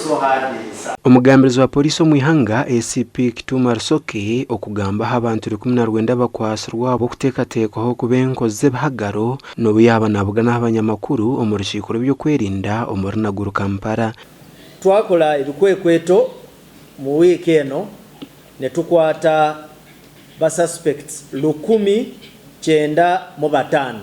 also had Omugambirizi wa polisi omwihanga ACP Kituma Rusoke okugamba abantu 19 bakwasirwa okuteekateekwaho kuba enkozi z'ebihagaro n'obuyaba nabugana abanyamakuru omu rukiiko rw'ebyokwerinda omu Runaguru Kampala. Twakola ebikwekweto mu wiiki eno ne tukwata ba suspects 195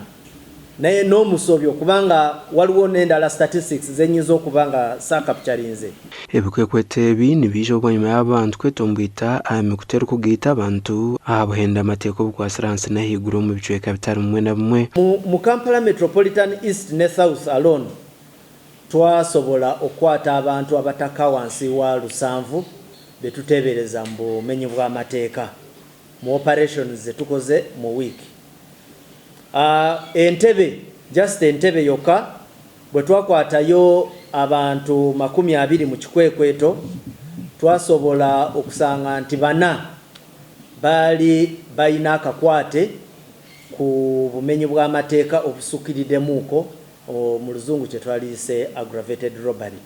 naye n'omusobyo kubanga waliwo n'endala statistics zenyiza okubanga saakapitalinze. Ebikwekweto ebi nibije obwanyuma y'abantu kwetombwita amikutera okugaita abantu ahabuhenda amateeko obukwasiransi n'ahaiguru omu bicweka bitari bimwe na bimwe. Mu Kampala Metropolitan East ne South alone twasobola okukwata abantu abataka wansi wa 7 betuteebereza mu bumenyi bw'amateeka mu operations zetukoze mu wiki. Entebe, just Entebe yokka bwe twakwatayo abantu 20 mu kikwekweto twasobola okusanga nti 4 bali bayina akakwate ku bumenyi bw'amateeka obusukkiriddemuuko mu luzungu kye twaliyise aggravated robbery.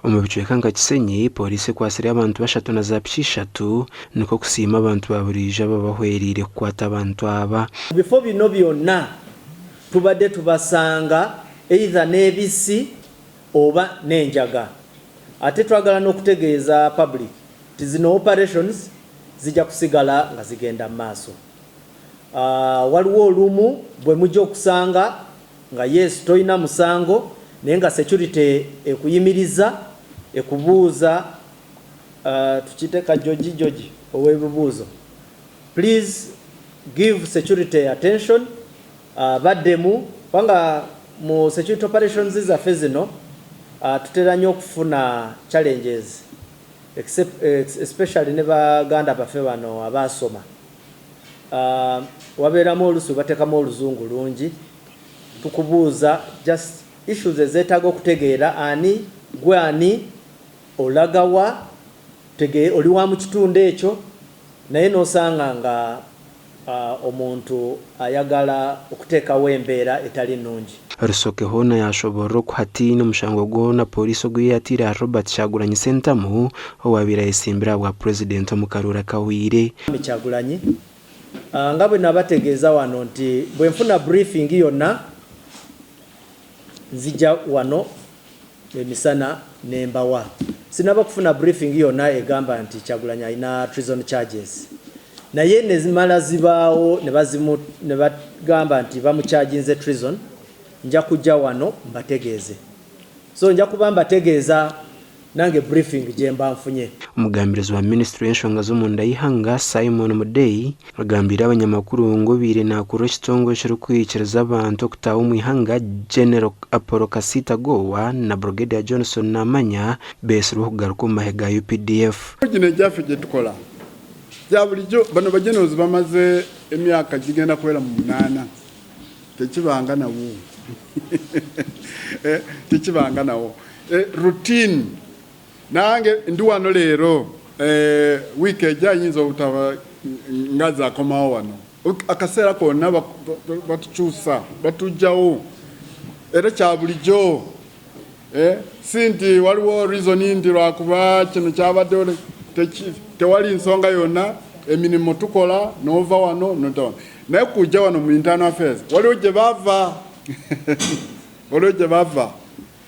Omu bicweka nka Kisenyi polisi ekwasire abantu 3 na za piki 3 niko kusiima abantu baburijo ababahwerire kukwata abantu aba. Bifo bino byonna tubadde tubasanga either n'ebisi oba n'enjaga. Ate twagala n'okutegeeza public ti zino operations zijja kusigala nga zigenda maaso. Waliwo olumu bwe mujja okusanga nga yes toyina musango naye nga security ekuyimiriza ekubuuza tukiteka joji ow'ebibuuzo. Please give security attention. Baddemu kubanga mu security operations zaffe zino tutera nnyo okufuna challenges especially ne baganda baffe bano abaasoma. Wabeeramu olusu bateekamu oluzungu lungi tukubuuza just issues ezeetaaga okutegeera ani gwe ani olagawa tege oli wa mu kitundu ekyo naye n'osanga nga omuntu ayagala okuteekawo embeera etali nnungi. Rusoke hona yashobora okuhatina omushango gwona polisi ogweyatira Robert Kyagulanyi Ssentamu owabira esimbira bwa president omu Karura Kawire. Kyagulanyi nga bwe nabategeeza wano nti bwe nfuna briefing yonna nzija wano emisana nembawa. Sinaba kufuna briefing yonna egamba nti Kyagulanyi alina treason charges. Naye nezimala zibaawo ne bagamba nti bamucharginze treason nja kujja wano mbategeeze. So nja kuba mbategeeza nange briefing gye mba nfunye. Omugambirizi wa Ministry y'enshonga z'omunda y'ihanga Simon Mudeyi agambira abanyamakuru ngo bire nakuro ekitongole kirikuhikiriza abantu okutaha omu ihanga General Apollo Kasita Gowa na Brigadier Johnson Namanya besirwe okugaruka omu mahega ga UPDF. Gino gyaffe gye tukola gya bulijjo bano bajenerozi bamaze emyaka gigenda kuwera mu 8 tekibanga nawo tekibanga nawo routine nange ndi wano leero week ejja yinza obutaba ngaza akomawo wano akaseera konna batukyusa batujjawo era kya bulijjo si nti waliwo reason ndi lwakuba kino kyabaddewo tewali nsonga yonna emirimu tukola nova wano notawa naye kujja wano mu internal affairs waliwo gye bava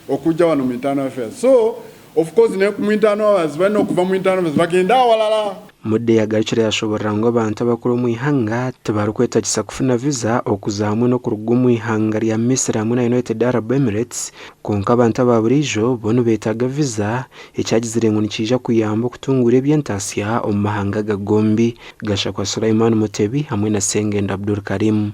okujja wano mu internal affairs. So of course ne ku internal affairs balina okuva mu internal affairs bagenda awalala. Mudde yagarukira yashoborera ngo abantu abakuru mu ihanga tebarukwetagisa kufuna visa okuza hamwe no kuruga mu ihanga lya Misiri hamwe na United Arab Emirates konka abantu ababurijo bono betaga visa ekyagizire ngo nikija kuyamba okutungura ebyentasiya omu mahanga gagombi. Gashakwa Sulaiman Mutebi hamwe na Sengenda Abdul Karim.